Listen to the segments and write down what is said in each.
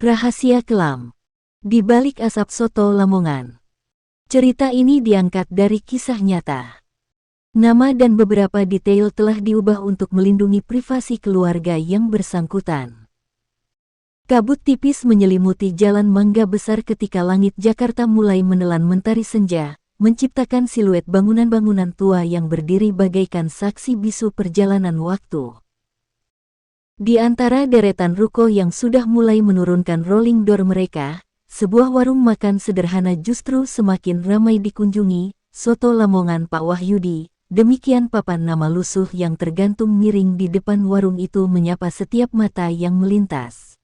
Rahasia kelam di balik asap soto Lamongan. Cerita ini diangkat dari kisah nyata. Nama dan beberapa detail telah diubah untuk melindungi privasi keluarga yang bersangkutan. Kabut tipis menyelimuti Jalan Mangga Besar ketika langit Jakarta mulai menelan mentari senja, menciptakan siluet bangunan-bangunan tua yang berdiri bagaikan saksi bisu perjalanan waktu. Di antara deretan ruko yang sudah mulai menurunkan rolling door mereka, sebuah warung makan sederhana justru semakin ramai dikunjungi. Soto Lamongan Pak Wahyudi, demikian papan nama lusuh yang tergantung miring di depan warung itu menyapa setiap mata yang melintas.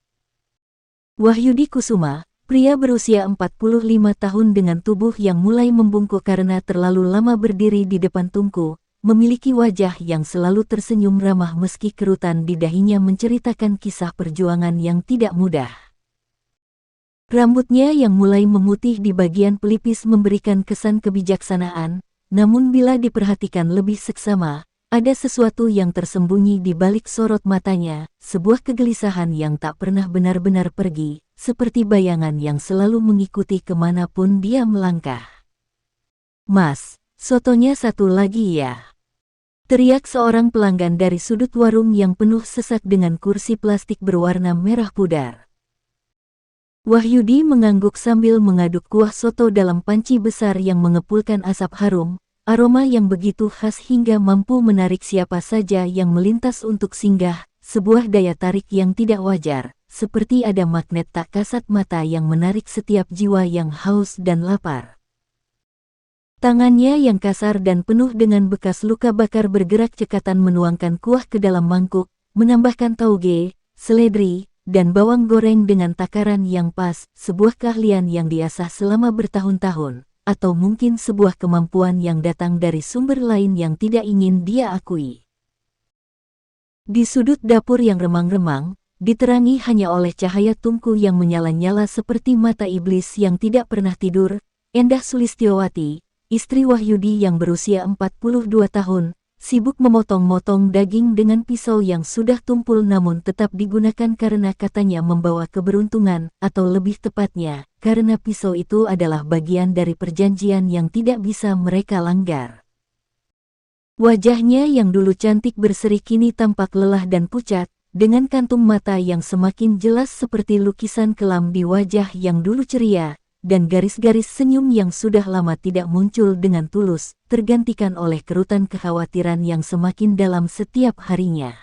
Wahyudi Kusuma, pria berusia 45 tahun dengan tubuh yang mulai membungkuk karena terlalu lama berdiri di depan tungku, memiliki wajah yang selalu tersenyum ramah meski kerutan di dahinya menceritakan kisah perjuangan yang tidak mudah. Rambutnya yang mulai memutih di bagian pelipis memberikan kesan kebijaksanaan, namun bila diperhatikan lebih seksama, ada sesuatu yang tersembunyi di balik sorot matanya, sebuah kegelisahan yang tak pernah benar-benar pergi, seperti bayangan yang selalu mengikuti kemanapun dia melangkah. "Mas, sotonya satu lagi ya?" teriak seorang pelanggan dari sudut warung yang penuh sesak dengan kursi plastik berwarna merah pudar. Wahyudi mengangguk sambil mengaduk kuah soto dalam panci besar yang mengepulkan asap harum, aroma yang begitu khas hingga mampu menarik siapa saja yang melintas untuk singgah, sebuah daya tarik yang tidak wajar, seperti ada magnet tak kasat mata yang menarik setiap jiwa yang haus dan lapar. Tangannya yang kasar dan penuh dengan bekas luka bakar bergerak cekatan menuangkan kuah ke dalam mangkuk, menambahkan tauge, seledri, dan bawang goreng dengan takaran yang pas, sebuah keahlian yang diasah selama bertahun-tahun, atau mungkin sebuah kemampuan yang datang dari sumber lain yang tidak ingin dia akui. Di sudut dapur yang remang-remang, diterangi hanya oleh cahaya tungku yang menyala-nyala seperti mata iblis yang tidak pernah tidur, Endah Sulistyowati, istri Wahyudi yang berusia 42 tahun, sibuk memotong-motong daging dengan pisau yang sudah tumpul namun tetap digunakan karena katanya membawa keberuntungan, atau lebih tepatnya, karena pisau itu adalah bagian dari perjanjian yang tidak bisa mereka langgar. Wajahnya yang dulu cantik berseri kini tampak lelah dan pucat, dengan kantung mata yang semakin jelas seperti lukisan kelam di wajah yang dulu ceria, dan garis-garis senyum yang sudah lama tidak muncul dengan tulus, tergantikan oleh kerutan kekhawatiran yang semakin dalam setiap harinya.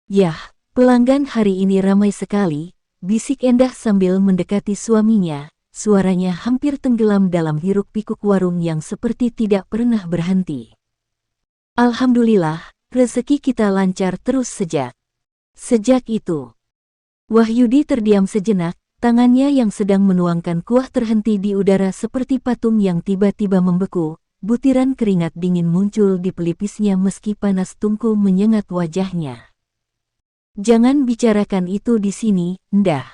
"Yah, pelanggan hari ini ramai sekali," bisik Endah sambil mendekati suaminya, suaranya hampir tenggelam dalam hiruk-pikuk warung yang seperti tidak pernah berhenti. "Alhamdulillah, rezeki kita lancar terus sejak itu." Wahyudi terdiam sejenak. Tangannya yang sedang menuangkan kuah terhenti di udara seperti patung yang tiba-tiba membeku, butiran keringat dingin muncul di pelipisnya meski panas tungku menyengat wajahnya. "Jangan bicarakan itu di sini, Endah.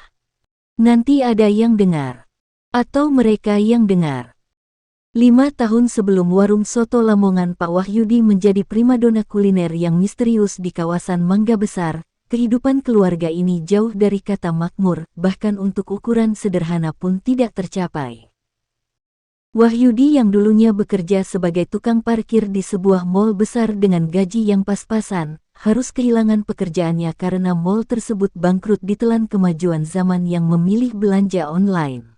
Nanti ada yang dengar. Atau mereka yang dengar." 5 tahun sebelum warung soto Lamongan Pak Wahyudi menjadi primadona kuliner yang misterius di kawasan Mangga Besar, kehidupan keluarga ini jauh dari kata makmur, bahkan untuk ukuran sederhana pun tidak tercapai. Wahyudi yang dulunya bekerja sebagai tukang parkir di sebuah mal besar dengan gaji yang pas-pasan, harus kehilangan pekerjaannya karena mal tersebut bangkrut ditelan kemajuan zaman yang memilih belanja online.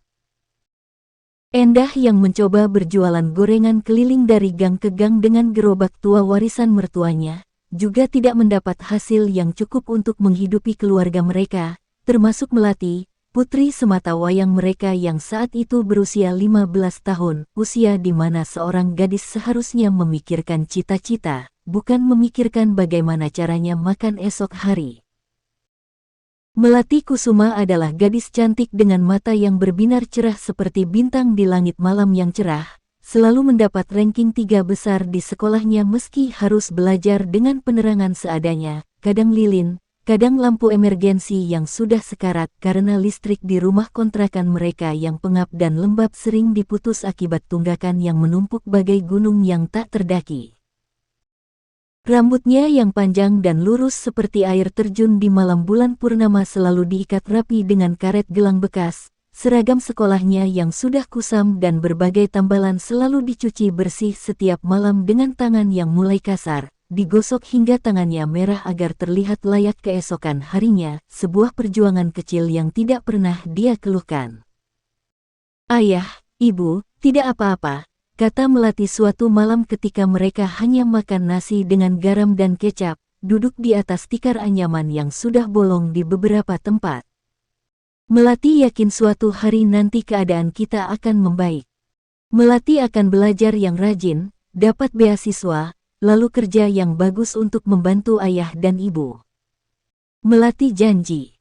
Endah yang mencoba berjualan gorengan keliling dari gang ke gang dengan gerobak tua warisan mertuanya, juga tidak mendapat hasil yang cukup untuk menghidupi keluarga mereka, termasuk Melati, putri semata wayang mereka yang saat itu berusia 15 tahun, usia di mana seorang gadis seharusnya memikirkan cita-cita, bukan memikirkan bagaimana caranya makan esok hari. Melati Kusuma adalah gadis cantik dengan mata yang berbinar cerah seperti bintang di langit malam yang cerah, selalu mendapat ranking 3 besar di sekolahnya meski harus belajar dengan penerangan seadanya, kadang lilin, kadang lampu emergensi yang sudah sekarat karena listrik di rumah kontrakan mereka yang pengap dan lembab sering diputus akibat tunggakan yang menumpuk bagai gunung yang tak terdaki. Rambutnya yang panjang dan lurus seperti air terjun di malam bulan purnama selalu diikat rapi dengan karet gelang bekas. Seragam sekolahnya yang sudah kusam dan berbagai tambalan selalu dicuci bersih setiap malam dengan tangan yang mulai kasar, digosok hingga tangannya merah agar terlihat layak keesokan harinya, sebuah perjuangan kecil yang tidak pernah dia keluhkan. "Ayah, Ibu, tidak apa-apa," kata Melati suatu malam ketika mereka hanya makan nasi dengan garam dan kecap, duduk di atas tikar anyaman yang sudah bolong di beberapa tempat. "Melati yakin suatu hari nanti keadaan kita akan membaik. Melati akan belajar yang rajin, dapat beasiswa, lalu kerja yang bagus untuk membantu ayah dan ibu. Melati janji."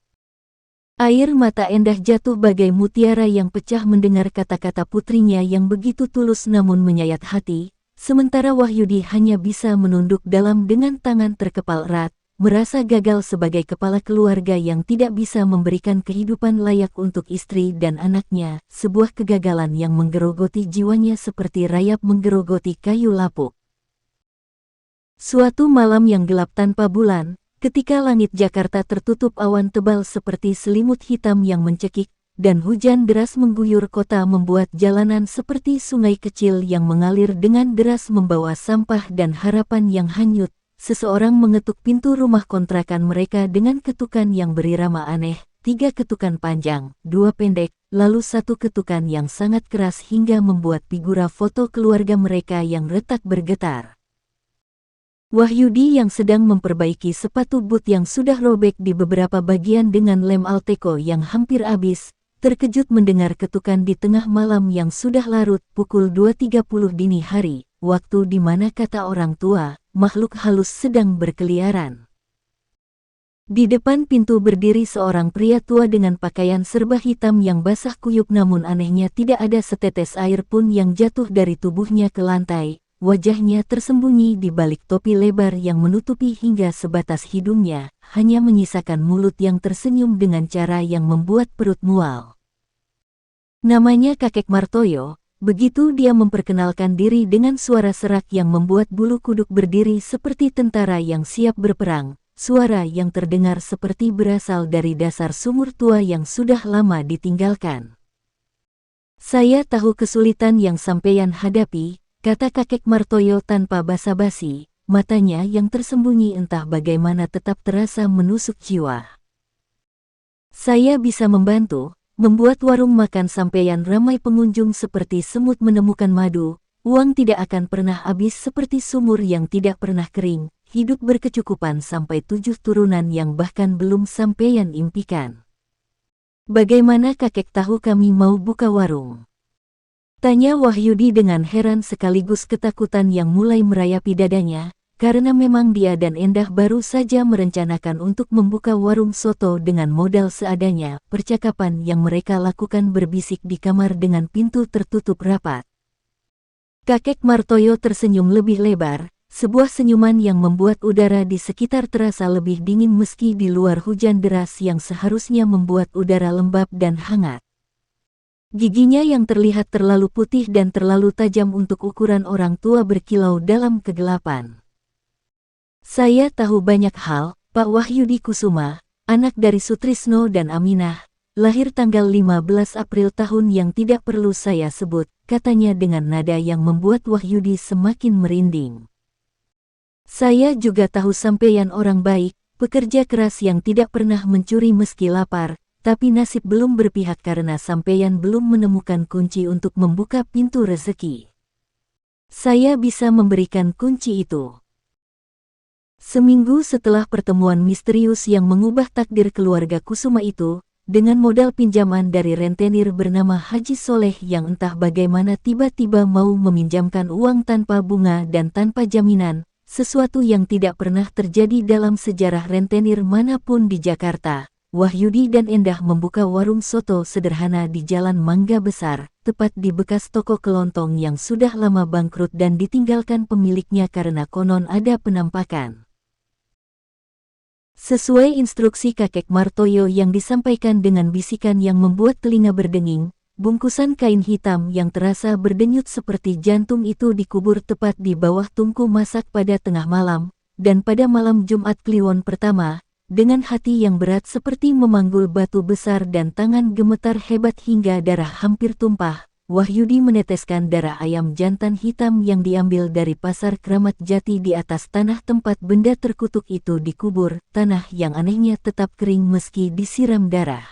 Air mata Endah jatuh bagai mutiara yang pecah mendengar kata-kata putrinya yang begitu tulus namun menyayat hati, sementara Wahyudi hanya bisa menunduk dalam dengan tangan terkepal erat, merasa gagal sebagai kepala keluarga yang tidak bisa memberikan kehidupan layak untuk istri dan anaknya, sebuah kegagalan yang menggerogoti jiwanya seperti rayap menggerogoti kayu lapuk. Suatu malam yang gelap tanpa bulan, ketika langit Jakarta tertutup awan tebal seperti selimut hitam yang mencekik, dan hujan deras mengguyur kota membuat jalanan seperti sungai kecil yang mengalir dengan deras membawa sampah dan harapan yang hanyut, seseorang mengetuk pintu rumah kontrakan mereka dengan ketukan yang berirama aneh, 3 ketukan panjang, 2 pendek, lalu 1 ketukan yang sangat keras hingga membuat figura foto keluarga mereka yang retak bergetar. Wahyudi yang sedang memperbaiki sepatu boot yang sudah robek di beberapa bagian dengan lem Alteco yang hampir habis, terkejut mendengar ketukan di tengah malam yang sudah larut pukul 2.30 dini hari, waktu di mana kata orang tua, makhluk halus sedang berkeliaran. Di depan pintu berdiri seorang pria tua dengan pakaian serba hitam yang basah kuyup namun anehnya tidak ada setetes air pun yang jatuh dari tubuhnya ke lantai. Wajahnya tersembunyi di balik topi lebar yang menutupi hingga sebatas hidungnya, hanya menyisakan mulut yang tersenyum dengan cara yang membuat perut mual. Namanya Kakek Martoyo, begitu dia memperkenalkan diri dengan suara serak yang membuat bulu kuduk berdiri seperti tentara yang siap berperang, suara yang terdengar seperti berasal dari dasar sumur tua yang sudah lama ditinggalkan. "Saya tahu kesulitan yang sampeyan hadapi," kata Kakek Martoyo tanpa basa-basi, matanya yang tersembunyi entah bagaimana tetap terasa menusuk jiwa. "Saya bisa membantu, membuat warung makan sampeyan ramai pengunjung seperti semut menemukan madu, uang tidak akan pernah habis seperti sumur yang tidak pernah kering, hidup berkecukupan sampai 7 turunan yang bahkan belum sampeyan impikan. Bagaimana kakek tahu kami mau buka warung?" tanya Wahyudi dengan heran sekaligus ketakutan yang mulai merayapi dadanya, karena memang dia dan Endah baru saja merencanakan untuk membuka warung soto dengan modal seadanya, percakapan yang mereka lakukan berbisik di kamar dengan pintu tertutup rapat. Kakek Martoyo tersenyum lebih lebar, sebuah senyuman yang membuat udara di sekitar terasa lebih dingin meski di luar hujan deras yang seharusnya membuat udara lembab dan hangat. Giginya yang terlihat terlalu putih dan terlalu tajam untuk ukuran orang tua berkilau dalam kegelapan. "Saya tahu banyak hal, Pak Wahyudi Kusuma, anak dari Sutrisno dan Aminah, lahir tanggal 15 April tahun yang tidak perlu saya sebut," katanya dengan nada yang membuat Wahyudi semakin merinding. "Saya juga tahu sampeyan orang baik, pekerja keras yang tidak pernah mencuri meski lapar, tapi nasib belum berpihak karena sampeyan belum menemukan kunci untuk membuka pintu rezeki. Saya bisa memberikan kunci itu." Seminggu setelah pertemuan misterius yang mengubah takdir keluarga Kusuma itu, dengan modal pinjaman dari rentenir bernama Haji Soleh yang entah bagaimana tiba-tiba mau meminjamkan uang tanpa bunga dan tanpa jaminan, sesuatu yang tidak pernah terjadi dalam sejarah rentenir manapun di Jakarta, Wahyudi dan Endah membuka warung soto sederhana di Jalan Mangga Besar, tepat di bekas toko kelontong yang sudah lama bangkrut dan ditinggalkan pemiliknya karena konon ada penampakan. Sesuai instruksi Kakek Martoyo yang disampaikan dengan bisikan yang membuat telinga berdenging, bungkusan kain hitam yang terasa berdenyut seperti jantung itu dikubur tepat di bawah tungku masak pada tengah malam, dan pada malam Jumat Kliwon pertama, dengan hati yang berat seperti memanggul batu besar dan tangan gemetar hebat hingga darah hampir tumpah, Wahyudi meneteskan darah ayam jantan hitam yang diambil dari pasar Kramat Jati di atas tanah tempat benda terkutuk itu dikubur, tanah yang anehnya tetap kering meski disiram darah.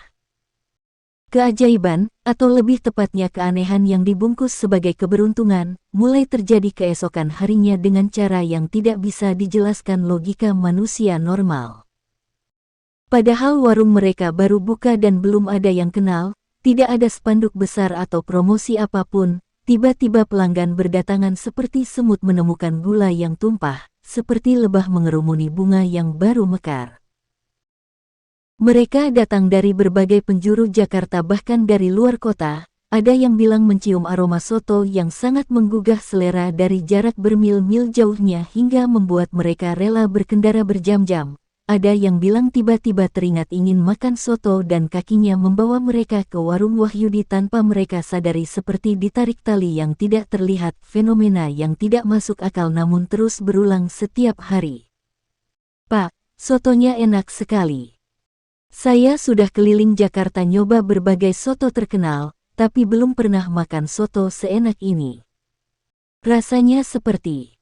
Keajaiban, atau lebih tepatnya keanehan yang dibungkus sebagai keberuntungan, mulai terjadi keesokan harinya dengan cara yang tidak bisa dijelaskan logika manusia normal. Padahal warung mereka baru buka dan belum ada yang kenal, tidak ada spanduk besar atau promosi apapun, tiba-tiba pelanggan berdatangan seperti semut menemukan gula yang tumpah, seperti lebah mengerumuni bunga yang baru mekar. Mereka datang dari berbagai penjuru Jakarta bahkan dari luar kota, ada yang bilang mencium aroma soto yang sangat menggugah selera dari jarak bermil-mil jauhnya hingga membuat mereka rela berkendara berjam-jam. Ada yang bilang tiba-tiba teringat ingin makan soto dan kakinya membawa mereka ke warung Wahyudi tanpa mereka sadari seperti ditarik tali yang tidak terlihat, fenomena yang tidak masuk akal namun terus berulang setiap hari. "Pak, sotonya enak sekali. Saya sudah keliling Jakarta nyoba berbagai soto terkenal, tapi belum pernah makan soto seenak ini. Rasanya seperti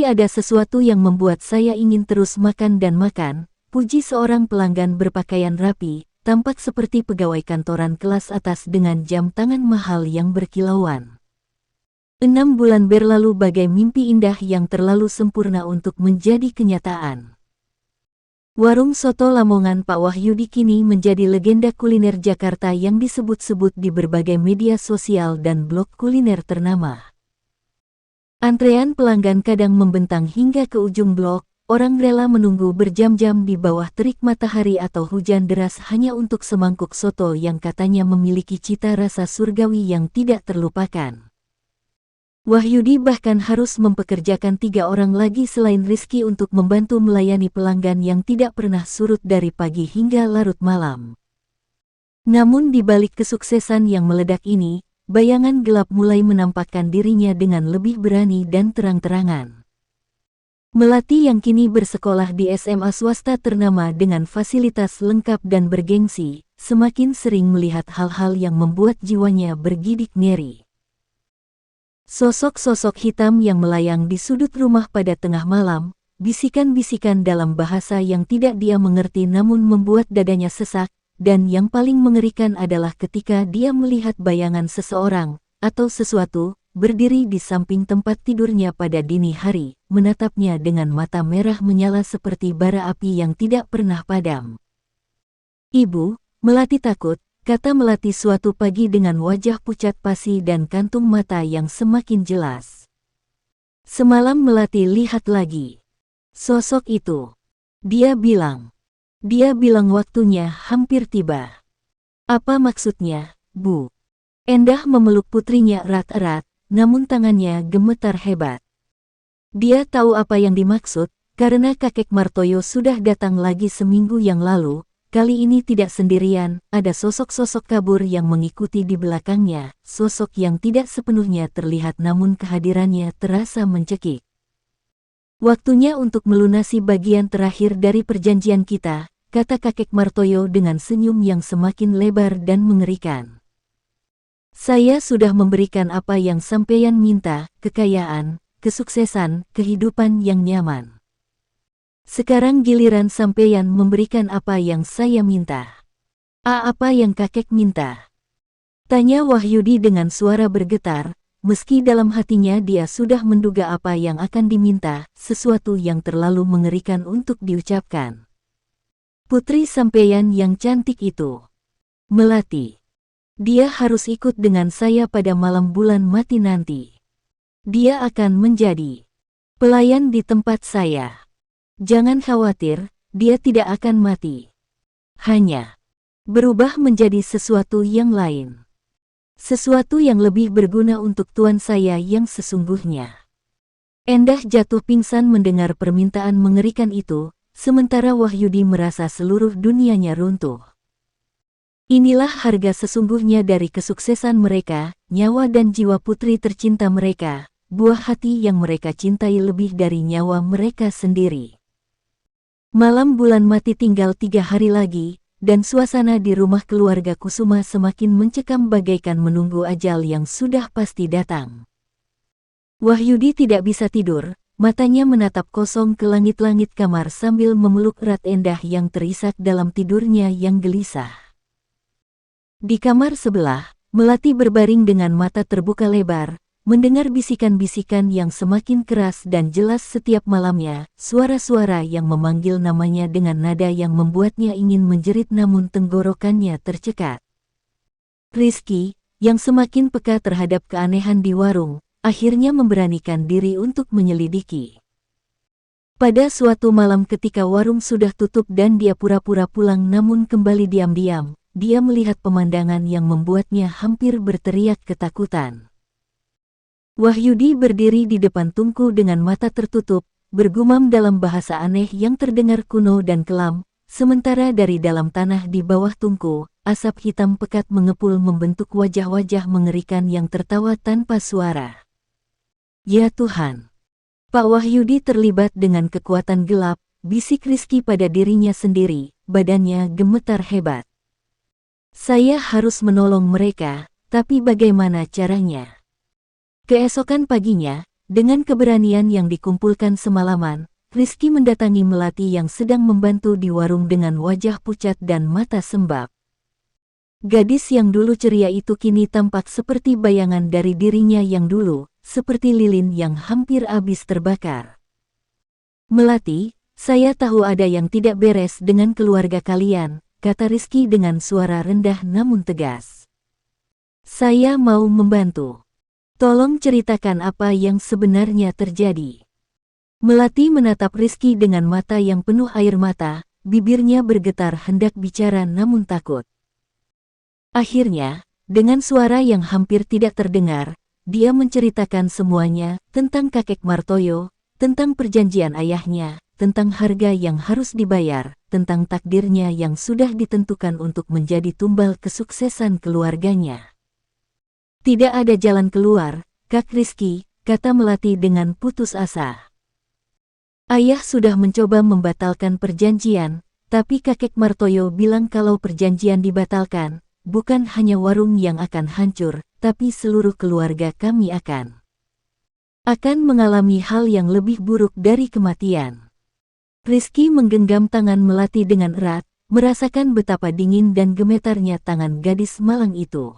ada sesuatu yang membuat saya ingin terus makan dan makan," puji seorang pelanggan berpakaian rapi, tampak seperti pegawai kantoran kelas atas dengan jam tangan mahal yang berkilauan. 6 bulan berlalu bagai mimpi indah yang terlalu sempurna untuk menjadi kenyataan. Warung soto Lamongan Pak Wahyudi kini menjadi legenda kuliner Jakarta yang disebut-sebut di berbagai media sosial dan blog kuliner ternama. Antrean pelanggan kadang membentang hingga ke ujung blok, orang rela menunggu berjam-jam di bawah terik matahari atau hujan deras hanya untuk semangkuk soto yang katanya memiliki cita rasa surgawi yang tidak terlupakan. Wahyudi bahkan harus mempekerjakan 3 orang lagi selain Rizky untuk membantu melayani pelanggan yang tidak pernah surut dari pagi hingga larut malam. Namun di balik kesuksesan yang meledak ini, bayangan gelap mulai menampakkan dirinya dengan lebih berani dan terang-terangan. Melati yang kini bersekolah di SMA swasta ternama dengan fasilitas lengkap dan bergengsi, semakin sering melihat hal-hal yang membuat jiwanya bergidik ngeri. Sosok-sosok hitam yang melayang di sudut rumah pada tengah malam, bisikan-bisikan dalam bahasa yang tidak dia mengerti namun membuat dadanya sesak, dan yang paling mengerikan adalah ketika dia melihat bayangan seseorang, atau sesuatu, berdiri di samping tempat tidurnya pada dini hari, menatapnya dengan mata merah menyala seperti bara api yang tidak pernah padam. "Ibu, Melati takut," kata Melati suatu pagi dengan wajah pucat pasi dan kantung mata yang semakin jelas. Semalam Melati lihat lagi sosok itu. Dia bilang waktunya hampir tiba. "Apa maksudnya, Bu?" Endah memeluk putrinya erat-erat, namun tangannya gemetar hebat. Dia tahu apa yang dimaksud, karena kakek Martoyo sudah datang lagi seminggu yang lalu. Kali ini tidak sendirian, ada sosok-sosok kabur yang mengikuti di belakangnya, sosok yang tidak sepenuhnya terlihat namun kehadirannya terasa mencekik. "Waktunya untuk melunasi bagian terakhir dari perjanjian kita," kata kakek Martoyo dengan senyum yang semakin lebar dan mengerikan. "Saya sudah memberikan apa yang sampeyan minta, kekayaan, kesuksesan, kehidupan yang nyaman. Sekarang giliran sampeyan memberikan apa yang saya minta." Apa yang kakek minta?" tanya Wahyudi dengan suara bergetar, meski dalam hatinya dia sudah menduga apa yang akan diminta, sesuatu yang terlalu mengerikan untuk diucapkan. "Putri sampeyan yang cantik itu, Melati. Dia harus ikut dengan saya pada malam bulan mati nanti. Dia akan menjadi pelayan di tempat saya. Jangan khawatir, dia tidak akan mati. Hanya berubah menjadi sesuatu yang lain. Sesuatu yang lebih berguna untuk tuan saya yang sesungguhnya." Endah jatuh pingsan mendengar permintaan mengerikan itu, sementara Wahyudi merasa seluruh dunianya runtuh. Inilah harga sesungguhnya dari kesuksesan mereka, nyawa dan jiwa putri tercinta mereka, buah hati yang mereka cintai lebih dari nyawa mereka sendiri. Malam bulan mati tinggal 3 hari lagi, dan suasana di rumah keluarga Kusuma semakin mencekam bagaikan menunggu ajal yang sudah pasti datang. Wahyudi tidak bisa tidur, matanya menatap kosong ke langit-langit kamar sambil memeluk erat Endah yang terisak dalam tidurnya yang gelisah. Di kamar sebelah, Melati berbaring dengan mata terbuka lebar, mendengar bisikan-bisikan yang semakin keras dan jelas setiap malamnya, suara-suara yang memanggil namanya dengan nada yang membuatnya ingin menjerit namun tenggorokannya tercekat. Rizky, yang semakin peka terhadap keanehan di warung, akhirnya memberanikan diri untuk menyelidiki. Pada suatu malam ketika warung sudah tutup dan dia pura-pura pulang namun kembali diam-diam, dia melihat pemandangan yang membuatnya hampir berteriak ketakutan. Wahyudi berdiri di depan tungku dengan mata tertutup, bergumam dalam bahasa aneh yang terdengar kuno dan kelam, sementara dari dalam tanah di bawah tungku, asap hitam pekat mengepul membentuk wajah-wajah mengerikan yang tertawa tanpa suara. Ya Tuhan! Pak Wahyudi terlibat dengan kekuatan gelap, bisik Rizky pada dirinya sendiri, badannya gemetar hebat. Saya harus menolong mereka, tapi bagaimana caranya? Keesokan paginya, dengan keberanian yang dikumpulkan semalaman, Rizky mendatangi Melati yang sedang membantu di warung dengan wajah pucat dan mata sembab. Gadis yang dulu ceria itu kini tampak seperti bayangan dari dirinya yang dulu, seperti lilin yang hampir habis terbakar. Melati, saya tahu ada yang tidak beres dengan keluarga kalian, kata Rizky dengan suara rendah namun tegas. Saya mau membantu. Tolong ceritakan apa yang sebenarnya terjadi. Melati menatap Rizky dengan mata yang penuh air mata, bibirnya bergetar hendak bicara namun takut. Akhirnya, dengan suara yang hampir tidak terdengar, dia menceritakan semuanya tentang kakek Martoyo, tentang perjanjian ayahnya, tentang harga yang harus dibayar, tentang takdirnya yang sudah ditentukan untuk menjadi tumbal kesuksesan keluarganya. Tidak ada jalan keluar, Kak Rizky, kata Melati dengan putus asa. Ayah sudah mencoba membatalkan perjanjian, tapi kakek Martoyo bilang kalau perjanjian dibatalkan, bukan hanya warung yang akan hancur, tapi seluruh keluarga kami akan mengalami hal yang lebih buruk dari kematian. Rizky menggenggam tangan Melati dengan erat, merasakan betapa dingin dan gemetarnya tangan gadis malang itu.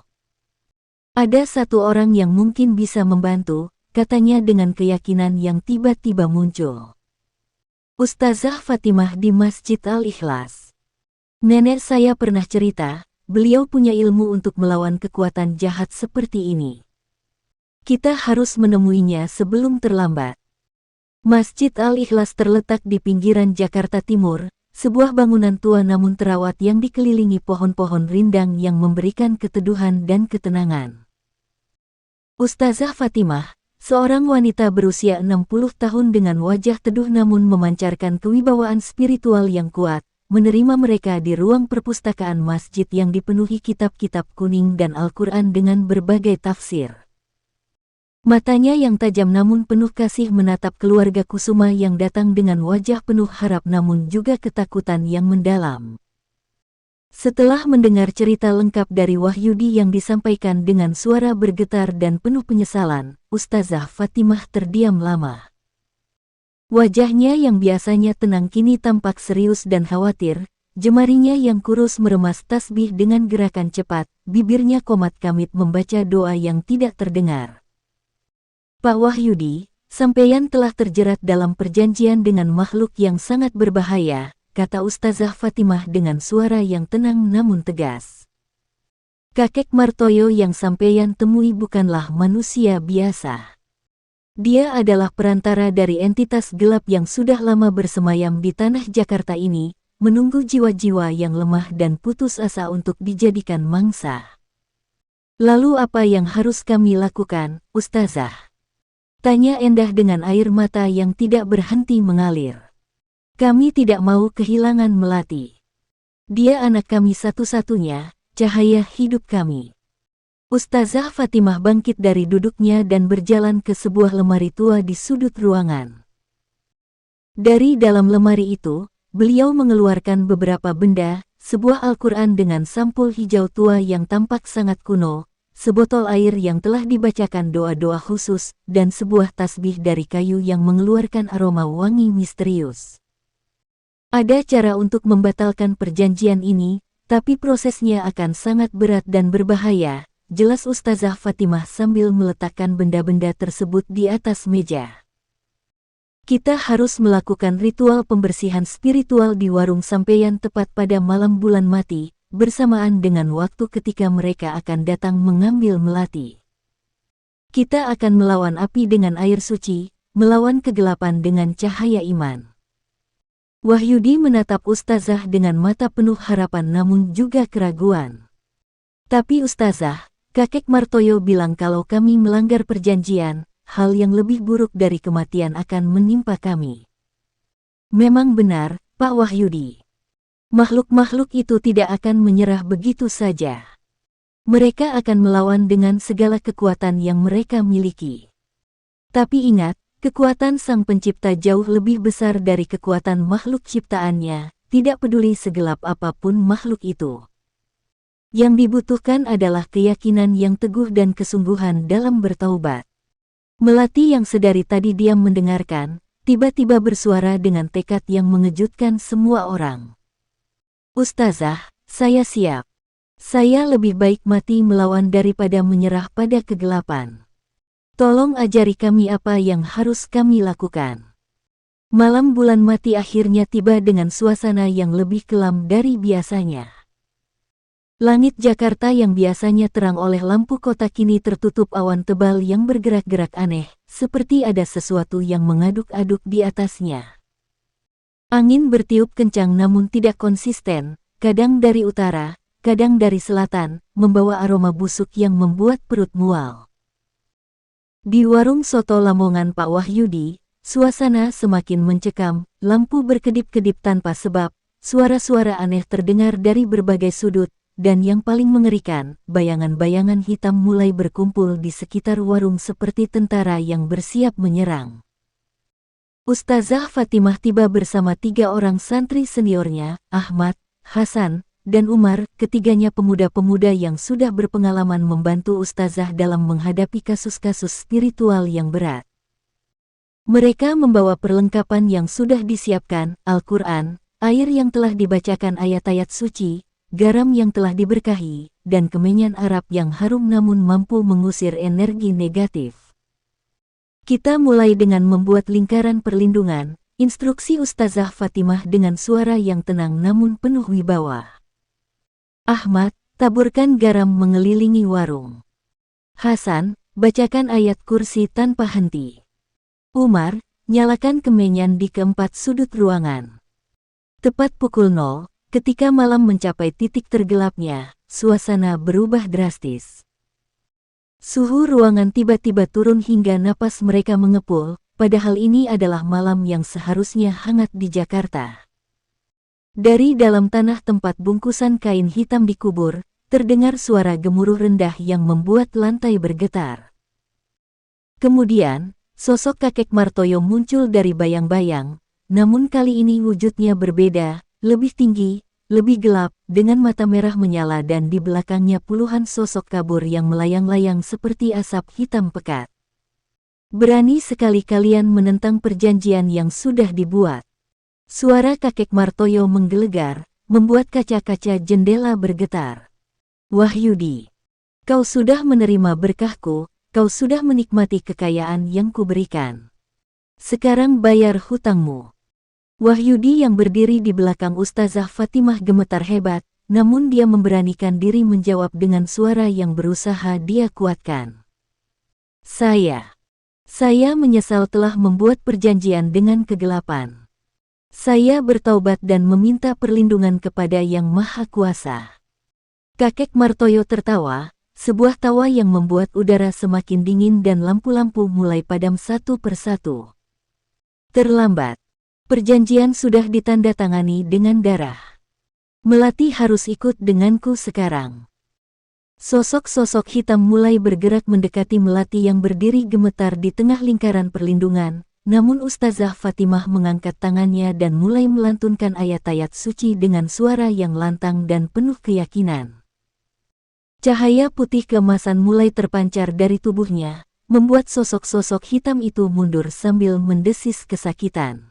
Ada satu orang yang mungkin bisa membantu, katanya dengan keyakinan yang tiba-tiba muncul. Ustazah Fatimah di Masjid Al-Ikhlas. Nenek saya pernah cerita, beliau punya ilmu untuk melawan kekuatan jahat seperti ini. Kita harus menemuinya sebelum terlambat. Masjid Al-Ikhlas terletak di pinggiran Jakarta Timur, sebuah bangunan tua namun terawat yang dikelilingi pohon-pohon rindang yang memberikan keteduhan dan ketenangan. Ustazah Fatimah, seorang wanita berusia 60 tahun dengan wajah teduh namun memancarkan kewibawaan spiritual yang kuat, menerima mereka di ruang perpustakaan masjid yang dipenuhi kitab-kitab kuning dan Al-Quran dengan berbagai tafsir. Matanya yang tajam namun penuh kasih menatap keluarga Kusuma yang datang dengan wajah penuh harap namun juga ketakutan yang mendalam. Setelah mendengar cerita lengkap dari Wahyudi yang disampaikan dengan suara bergetar dan penuh penyesalan, Ustazah Fatimah terdiam lama. Wajahnya yang biasanya tenang kini tampak serius dan khawatir, jemarinya yang kurus meremas tasbih dengan gerakan cepat, bibirnya komat kamit membaca doa yang tidak terdengar. Pak Wahyudi, sampeyan telah terjerat dalam perjanjian dengan makhluk yang sangat berbahaya, kata Ustazah Fatimah dengan suara yang tenang namun tegas. Kakek Martoyo yang sampeyan temui bukanlah manusia biasa. Dia adalah perantara dari entitas gelap yang sudah lama bersemayam di tanah Jakarta ini, menunggu jiwa-jiwa yang lemah dan putus asa untuk dijadikan mangsa. Lalu apa yang harus kami lakukan, Ustazah? Tanya Endah dengan air mata yang tidak berhenti mengalir. Kami tidak mau kehilangan Melati. Dia anak kami satu-satunya, cahaya hidup kami. Ustazah Fatimah bangkit dari duduknya dan berjalan ke sebuah lemari tua di sudut ruangan. Dari dalam lemari itu, beliau mengeluarkan beberapa benda, sebuah Al-Quran dengan sampul hijau tua yang tampak sangat kuno, sebotol air yang telah dibacakan doa-doa khusus, dan sebuah tasbih dari kayu yang mengeluarkan aroma wangi misterius. Ada cara untuk membatalkan perjanjian ini, tapi prosesnya akan sangat berat dan berbahaya, jelas Ustazah Fatimah sambil meletakkan benda-benda tersebut di atas meja. Kita harus melakukan ritual pembersihan spiritual di warung sampeyan tepat pada malam bulan mati, bersamaan dengan waktu ketika mereka akan datang mengambil melati. Kita akan melawan api dengan air suci, melawan kegelapan dengan cahaya iman. Wahyudi menatap Ustazah dengan mata penuh harapan namun juga keraguan. Tapi Ustazah, Kakek Martoyo bilang kalau kami melanggar perjanjian, hal yang lebih buruk dari kematian akan menimpa kami. Memang benar, Pak Wahyudi. Makhluk-makhluk itu tidak akan menyerah begitu saja. Mereka akan melawan dengan segala kekuatan yang mereka miliki. Tapi ingat, kekuatan Sang Pencipta jauh lebih besar dari kekuatan makhluk ciptaannya, tidak peduli segelap apapun makhluk itu. Yang dibutuhkan adalah keyakinan yang teguh dan kesungguhan dalam bertaubat. Melati yang sedari tadi diam mendengarkan, tiba-tiba bersuara dengan tekad yang mengejutkan semua orang. Ustazah, saya siap. Saya lebih baik mati melawan daripada menyerah pada kegelapan. Tolong ajari kami apa yang harus kami lakukan. Malam bulan mati akhirnya tiba dengan suasana yang lebih kelam dari biasanya. Langit Jakarta yang biasanya terang oleh lampu kota kini tertutup awan tebal yang bergerak-gerak aneh, seperti ada sesuatu yang mengaduk-aduk di atasnya. Angin bertiup kencang namun tidak konsisten, kadang dari utara, kadang dari selatan, membawa aroma busuk yang membuat perut mual. Di warung soto Lamongan Pak Wahyudi, suasana semakin mencekam, lampu berkedip-kedip tanpa sebab, suara-suara aneh terdengar dari berbagai sudut, dan yang paling mengerikan, bayangan-bayangan hitam mulai berkumpul di sekitar warung seperti tentara yang bersiap menyerang. Ustazah Fatimah tiba bersama 3 orang santri seniornya, Ahmad, Hasan, dan Umar, ketiganya pemuda-pemuda yang sudah berpengalaman membantu Ustazah dalam menghadapi kasus-kasus spiritual yang berat. Mereka membawa perlengkapan yang sudah disiapkan, Al-Quran, air yang telah dibacakan ayat-ayat suci, garam yang telah diberkahi, dan kemenyan Arab yang harum namun mampu mengusir energi negatif. Kita mulai dengan membuat lingkaran perlindungan, instruksi Ustazah Fatimah dengan suara yang tenang namun penuh wibawa. Ahmad, taburkan garam mengelilingi warung. Hasan, bacakan ayat kursi tanpa henti. Umar, nyalakan kemenyan di keempat sudut ruangan. Tepat pukul 0, ketika malam mencapai titik tergelapnya, suasana berubah drastis. Suhu ruangan tiba-tiba turun hingga napas mereka mengepul, padahal ini adalah malam yang seharusnya hangat di Jakarta. Dari dalam tanah tempat bungkusan kain hitam dikubur, terdengar suara gemuruh rendah yang membuat lantai bergetar. Kemudian, sosok kakek Martoyo muncul dari bayang-bayang, namun kali ini wujudnya berbeda, lebih tinggi, lebih gelap, dengan mata merah menyala dan di belakangnya puluhan sosok kabur yang melayang-layang seperti asap hitam pekat. Berani sekali kalian menentang perjanjian yang sudah dibuat. Suara kakek Martoyo menggelegar, membuat kaca-kaca jendela bergetar. Wahyudi, kau sudah menerima berkahku, kau sudah menikmati kekayaan yang kuberikan. Sekarang bayar hutangmu. Wahyudi yang berdiri di belakang Ustazah Fatimah gemetar hebat, namun dia memberanikan diri menjawab dengan suara yang berusaha dia kuatkan. Saya menyesal telah membuat perjanjian dengan kegelapan. Saya bertaubat dan meminta perlindungan kepada Yang Maha Kuasa. Kakek Martoyo tertawa, sebuah tawa yang membuat udara semakin dingin dan lampu-lampu mulai padam satu persatu. Terlambat. Perjanjian sudah ditandatangani dengan darah. Melati harus ikut denganku sekarang. Sosok-sosok hitam mulai bergerak mendekati melati yang berdiri gemetar di tengah lingkaran perlindungan, namun Ustazah Fatimah mengangkat tangannya dan mulai melantunkan ayat-ayat suci dengan suara yang lantang dan penuh keyakinan. Cahaya putih keemasan mulai terpancar dari tubuhnya, membuat sosok-sosok hitam itu mundur sambil mendesis kesakitan.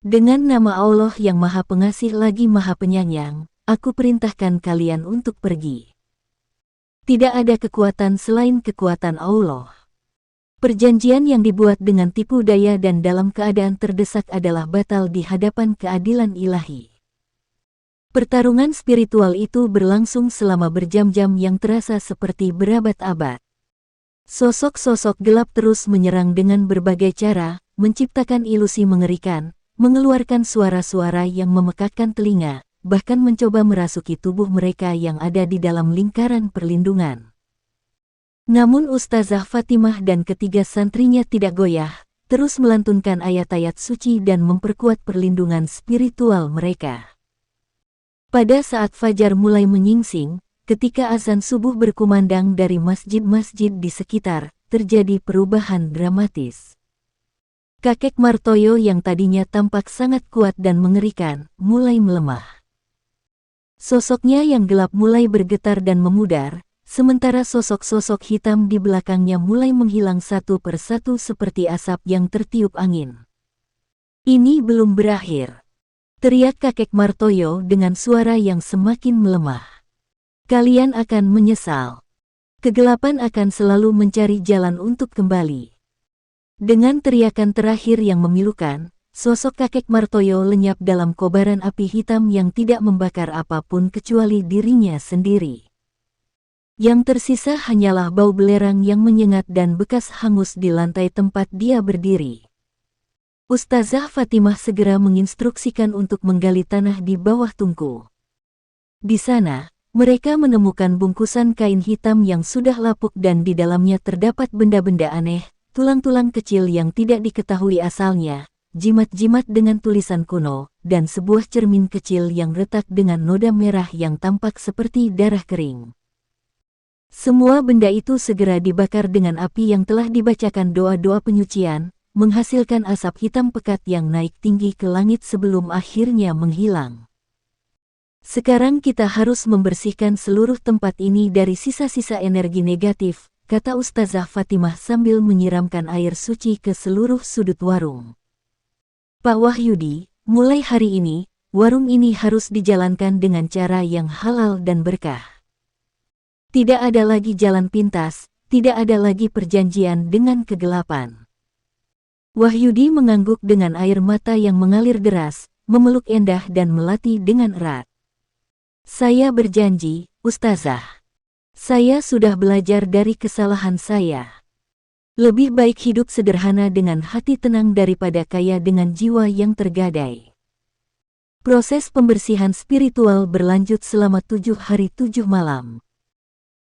Dengan nama Allah yang Maha Pengasih lagi Maha Penyayang, aku perintahkan kalian untuk pergi. Tidak ada kekuatan selain kekuatan Allah. Perjanjian yang dibuat dengan tipu daya dan dalam keadaan terdesak adalah batal di hadapan keadilan ilahi. Pertarungan spiritual itu berlangsung selama berjam-jam yang terasa seperti berabad-abad. Sosok-sosok gelap terus menyerang dengan berbagai cara, menciptakan ilusi mengerikan, mengeluarkan suara-suara yang memekakkan telinga, bahkan mencoba merasuki tubuh mereka yang ada di dalam lingkaran perlindungan. Namun Ustazah Fatimah dan ketiga santrinya tidak goyah, terus melantunkan ayat-ayat suci dan memperkuat perlindungan spiritual mereka. Pada saat fajar mulai menyingsing, ketika azan subuh berkumandang dari masjid-masjid di sekitar, terjadi perubahan dramatis. Kakek Martoyo yang tadinya tampak sangat kuat dan mengerikan, mulai melemah. Sosoknya yang gelap mulai bergetar dan memudar, sementara sosok-sosok hitam di belakangnya mulai menghilang satu persatu seperti asap yang tertiup angin. Ini belum berakhir, teriak kakek Martoyo dengan suara yang semakin melemah. Kalian akan menyesal. Kegelapan akan selalu mencari jalan untuk kembali. Dengan teriakan terakhir yang memilukan, sosok kakek Martoyo lenyap dalam kobaran api hitam yang tidak membakar apapun kecuali dirinya sendiri. Yang tersisa hanyalah bau belerang yang menyengat dan bekas hangus di lantai tempat dia berdiri. Ustazah Fatimah segera menginstruksikan untuk menggali tanah di bawah tungku. Di sana, mereka menemukan bungkusan kain hitam yang sudah lapuk dan di dalamnya terdapat benda-benda aneh, tulang-tulang kecil yang tidak diketahui asalnya, jimat-jimat dengan tulisan kuno, dan sebuah cermin kecil yang retak dengan noda merah yang tampak seperti darah kering. Semua benda itu segera dibakar dengan api yang telah dibacakan doa-doa penyucian, menghasilkan asap hitam pekat yang naik tinggi ke langit sebelum akhirnya menghilang. Sekarang kita harus membersihkan seluruh tempat ini dari sisa-sisa energi negatif, kata Ustazah Fatimah sambil menyiramkan air suci ke seluruh sudut warung. Pak Wahyudi, mulai hari ini, warung ini harus dijalankan dengan cara yang halal dan berkah. Tidak ada lagi jalan pintas, tidak ada lagi perjanjian dengan kegelapan. Wahyudi mengangguk dengan air mata yang mengalir deras, memeluk Endah dan Melati dengan erat. Saya berjanji, Ustazah. Saya sudah belajar dari kesalahan saya. Lebih baik hidup sederhana dengan hati tenang daripada kaya dengan jiwa yang tergadai. Proses pembersihan spiritual berlanjut selama 7 hari 7 malam.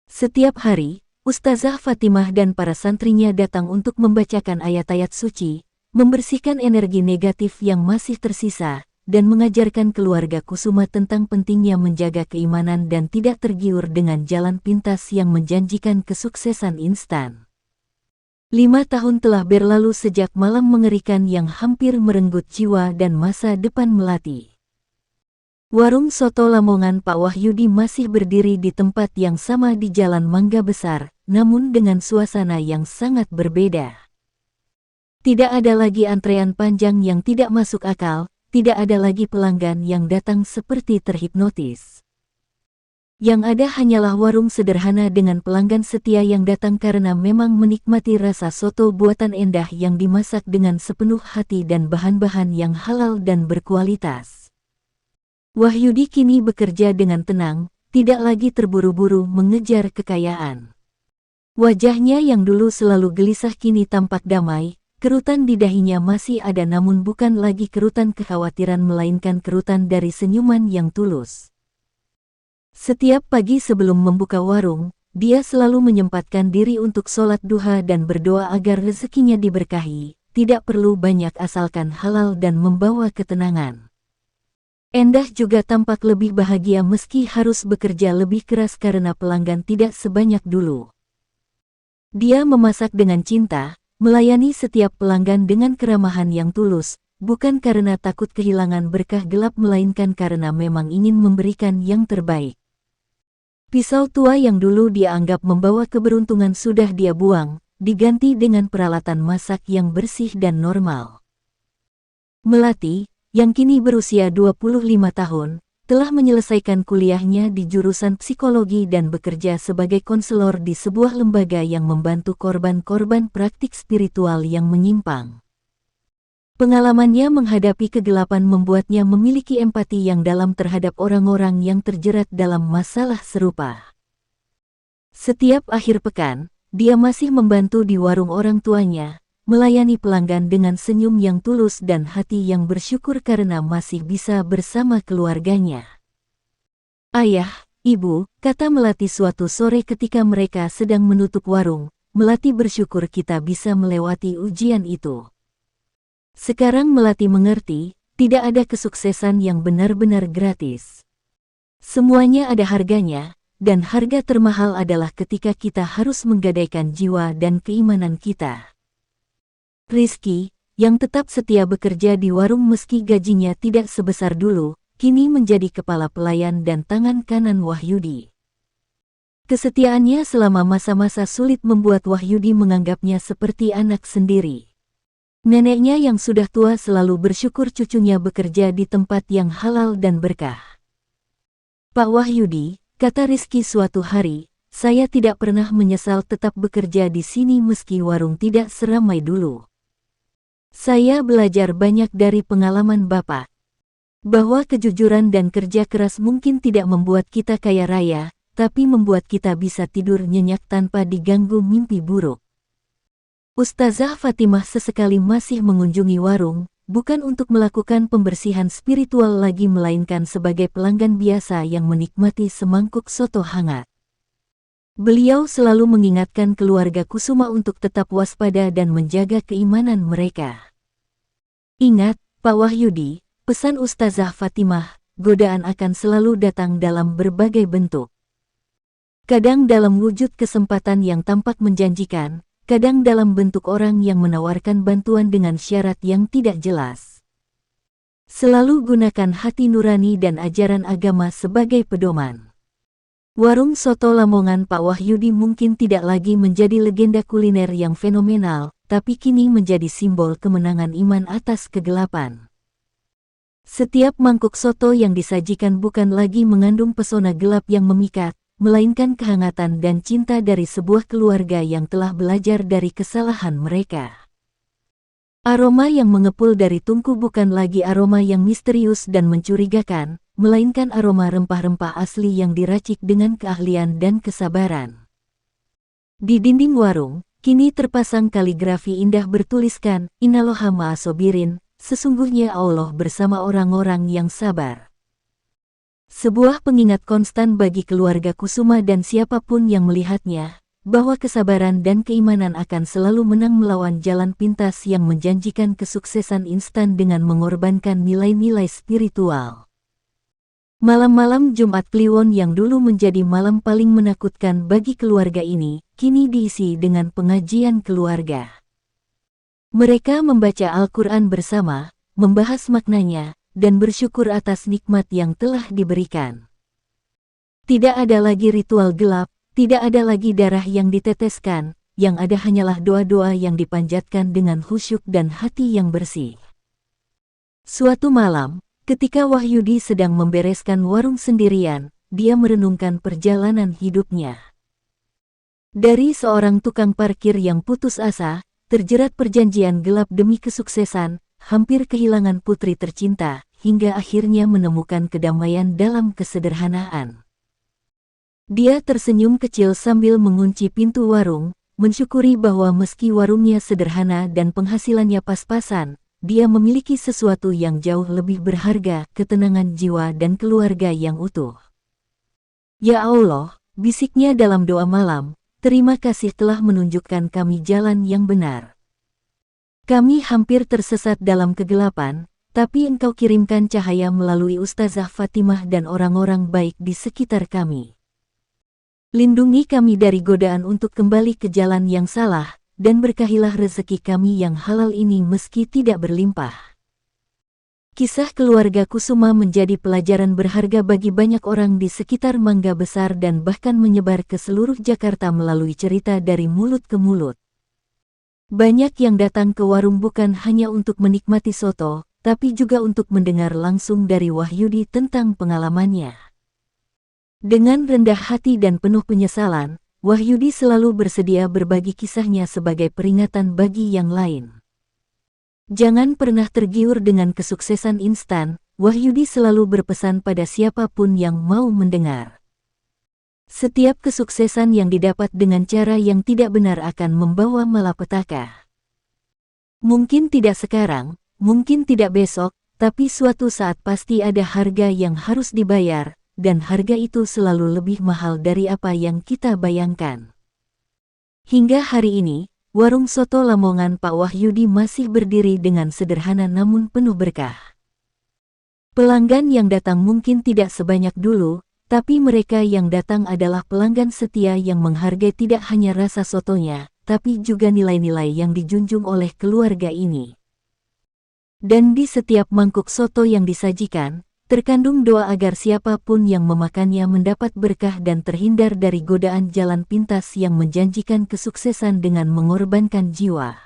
Setiap hari, Ustazah Fatimah dan para santrinya datang untuk membacakan ayat-ayat suci, membersihkan energi negatif yang masih tersisa, dan mengajarkan keluarga Kusuma tentang pentingnya menjaga keimanan dan tidak tergiur dengan jalan pintas yang menjanjikan kesuksesan instan. 5 tahun telah berlalu sejak malam mengerikan yang hampir merenggut jiwa dan masa depan Melati. Warung soto Lamongan Pak Wahyudi masih berdiri di tempat yang sama di Jalan Mangga Besar, namun dengan suasana yang sangat berbeda. Tidak ada lagi antrean panjang yang tidak masuk akal, tidak ada lagi pelanggan yang datang seperti terhipnotis. Yang ada hanyalah warung sederhana dengan pelanggan setia yang datang karena memang menikmati rasa soto buatan Endah yang dimasak dengan sepenuh hati dan bahan-bahan yang halal dan berkualitas. Wahyudi kini bekerja dengan tenang, tidak lagi terburu-buru mengejar kekayaan. Wajahnya yang dulu selalu gelisah kini tampak damai, kerutan di dahinya masih ada namun bukan lagi kerutan kekhawatiran melainkan kerutan dari senyuman yang tulus. Setiap pagi sebelum membuka warung, dia selalu menyempatkan diri untuk sholat duha dan berdoa agar rezekinya diberkahi, tidak perlu banyak asalkan halal dan membawa ketenangan. Endah juga tampak lebih bahagia meski harus bekerja lebih keras karena pelanggan tidak sebanyak dulu. Dia memasak dengan cinta, melayani setiap pelanggan dengan keramahan yang tulus, bukan karena takut kehilangan berkah gelap melainkan karena memang ingin memberikan yang terbaik. Pisau tua yang dulu dia anggap membawa keberuntungan sudah dia buang, diganti dengan peralatan masak yang bersih dan normal. Melati, yang kini berusia 25 tahun, telah menyelesaikan kuliahnya di jurusan psikologi dan bekerja sebagai konselor di sebuah lembaga yang membantu korban-korban praktik spiritual yang menyimpang. Pengalamannya menghadapi kegelapan membuatnya memiliki empati yang dalam terhadap orang-orang yang terjerat dalam masalah serupa. Setiap akhir pekan, dia masih membantu di warung orang tuanya, melayani pelanggan dengan senyum yang tulus dan hati yang bersyukur karena masih bisa bersama keluarganya. "Ayah, Ibu," kata Melati suatu sore ketika mereka sedang menutup warung, "Melati bersyukur kita bisa melewati ujian itu. Sekarang Melati mengerti, tidak ada kesuksesan yang benar-benar gratis. Semuanya ada harganya, dan harga termahal adalah ketika kita harus menggadaikan jiwa dan keimanan kita." Rizky, yang tetap setia bekerja di warung meski gajinya tidak sebesar dulu, kini menjadi kepala pelayan dan tangan kanan Wahyudi. Kesetiaannya selama masa-masa sulit membuat Wahyudi menganggapnya seperti anak sendiri. Neneknya yang sudah tua selalu bersyukur cucunya bekerja di tempat yang halal dan berkah. "Pak Wahyudi," kata Rizky suatu hari, "saya tidak pernah menyesal tetap bekerja di sini meski warung tidak seramai dulu. Saya belajar banyak dari pengalaman Bapak. Bahwa kejujuran dan kerja keras mungkin tidak membuat kita kaya raya, tapi membuat kita bisa tidur nyenyak tanpa diganggu mimpi buruk." Ustazah Fatimah sesekali masih mengunjungi warung, bukan untuk melakukan pembersihan spiritual lagi melainkan sebagai pelanggan biasa yang menikmati semangkuk soto hangat. Beliau selalu mengingatkan keluarga Kusuma untuk tetap waspada dan menjaga keimanan mereka. "Ingat, Pak Wahyudi," pesan Ustazah Fatimah, "godaan akan selalu datang dalam berbagai bentuk. Kadang dalam wujud kesempatan yang tampak menjanjikan, kadang dalam bentuk orang yang menawarkan bantuan dengan syarat yang tidak jelas. Selalu gunakan hati nurani dan ajaran agama sebagai pedoman." Warung soto Lamongan Pak Wahyudi mungkin tidak lagi menjadi legenda kuliner yang fenomenal, tapi kini menjadi simbol kemenangan iman atas kegelapan. Setiap mangkuk soto yang disajikan bukan lagi mengandung pesona gelap yang memikat, melainkan kehangatan dan cinta dari sebuah keluarga yang telah belajar dari kesalahan mereka. Aroma yang mengepul dari tungku bukan lagi aroma yang misterius dan mencurigakan, melainkan aroma rempah-rempah asli yang diracik dengan keahlian dan kesabaran. Di dinding warung, kini terpasang kaligrafi indah bertuliskan, "Inaloha ma'asobirin," sesungguhnya Allah bersama orang-orang yang sabar. Sebuah pengingat konstan bagi keluarga Kusuma dan siapapun yang melihatnya, bahwa kesabaran dan keimanan akan selalu menang melawan jalan pintas yang menjanjikan kesuksesan instan dengan mengorbankan nilai-nilai spiritual. Malam-malam Jumat Kliwon yang dulu menjadi malam paling menakutkan bagi keluarga ini, kini diisi dengan pengajian keluarga. Mereka membaca Al-Quran bersama, membahas maknanya, dan bersyukur atas nikmat yang telah diberikan. Tidak ada lagi ritual gelap, tidak ada lagi darah yang diteteskan, yang ada hanyalah doa-doa yang dipanjatkan dengan khusyuk dan hati yang bersih. Suatu malam, ketika Wahyudi sedang membereskan warung sendirian, dia merenungkan perjalanan hidupnya. Dari seorang tukang parkir yang putus asa, terjerat perjanjian gelap demi kesuksesan, hampir kehilangan putri tercinta, hingga akhirnya menemukan kedamaian dalam kesederhanaan. Dia tersenyum kecil sambil mengunci pintu warung, mensyukuri bahwa meski warungnya sederhana dan penghasilannya pas-pasan, dia memiliki sesuatu yang jauh lebih berharga, ketenangan jiwa dan keluarga yang utuh. "Ya Allah," bisiknya dalam doa malam, "terima kasih telah menunjukkan kami jalan yang benar. Kami hampir tersesat dalam kegelapan, tapi Engkau kirimkan cahaya melalui Ustazah Fatimah dan orang-orang baik di sekitar kami. Lindungi kami dari godaan untuk kembali ke jalan yang salah, dan berkahilah rezeki kami yang halal ini meski tidak berlimpah. Kisah keluarga Kusuma menjadi pelajaran berharga bagi banyak orang di sekitar Mangga Besar dan bahkan menyebar ke seluruh Jakarta melalui cerita dari mulut ke mulut. Banyak yang datang ke warung bukan hanya untuk menikmati soto, tapi juga untuk mendengar langsung dari Wahyudi tentang pengalamannya. Dengan rendah hati dan penuh penyesalan, Wahyudi selalu bersedia berbagi kisahnya sebagai peringatan bagi yang lain. Jangan pernah tergiur dengan kesuksesan instan, Wahyudi selalu berpesan pada siapapun yang mau mendengar. Setiap kesuksesan yang didapat dengan cara yang tidak benar akan membawa malapetaka. Mungkin tidak sekarang, mungkin tidak besok, tapi suatu saat pasti ada harga yang harus dibayar, dan harga itu selalu lebih mahal dari apa yang kita bayangkan. Hingga hari ini, warung soto Lamongan Pak Wahyudi masih berdiri dengan sederhana namun penuh berkah. Pelanggan yang datang mungkin tidak sebanyak dulu, tapi mereka yang datang adalah pelanggan setia yang menghargai tidak hanya rasa sotonya, tapi juga nilai-nilai yang dijunjung oleh keluarga ini. Dan di setiap mangkuk soto yang disajikan, terkandung doa agar siapapun yang memakannya mendapat berkah dan terhindar dari godaan jalan pintas yang menjanjikan kesuksesan dengan mengorbankan jiwa.